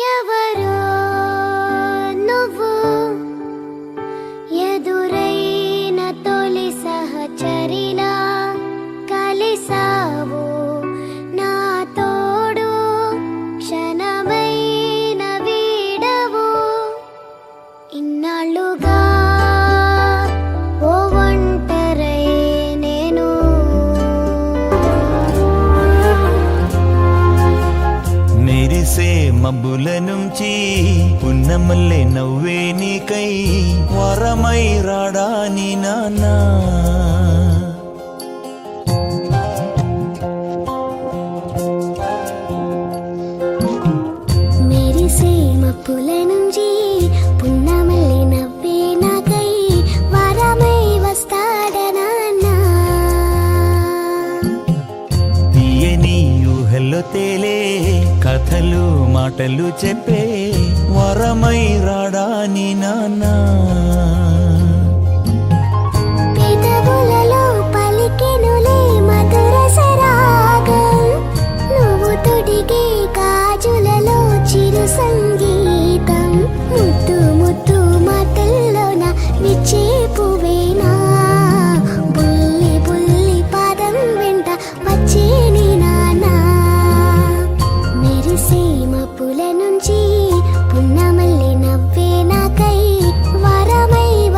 ఎవరో నువ్వు ఎదురైన తొలి సహచరిలా కలిసావు నా తోడు క్షణమైన వీడవు ఇన్నాళ్ళుగా ఓ ఒంటరై నేను మెరిసే మబ్బుల నుంచి పున్నమల్లె నవ్వే నీకై వరమై రాడాని నాన్నా మెరిసే మబ్బుల నుంచి పున్నమల్లి నవ్వే నాకై వరమై వస్తాడనా తీయని ఊహల్లో తేలే కథలు మాటలు చెప్పే వరమై రాడాని నాన్నా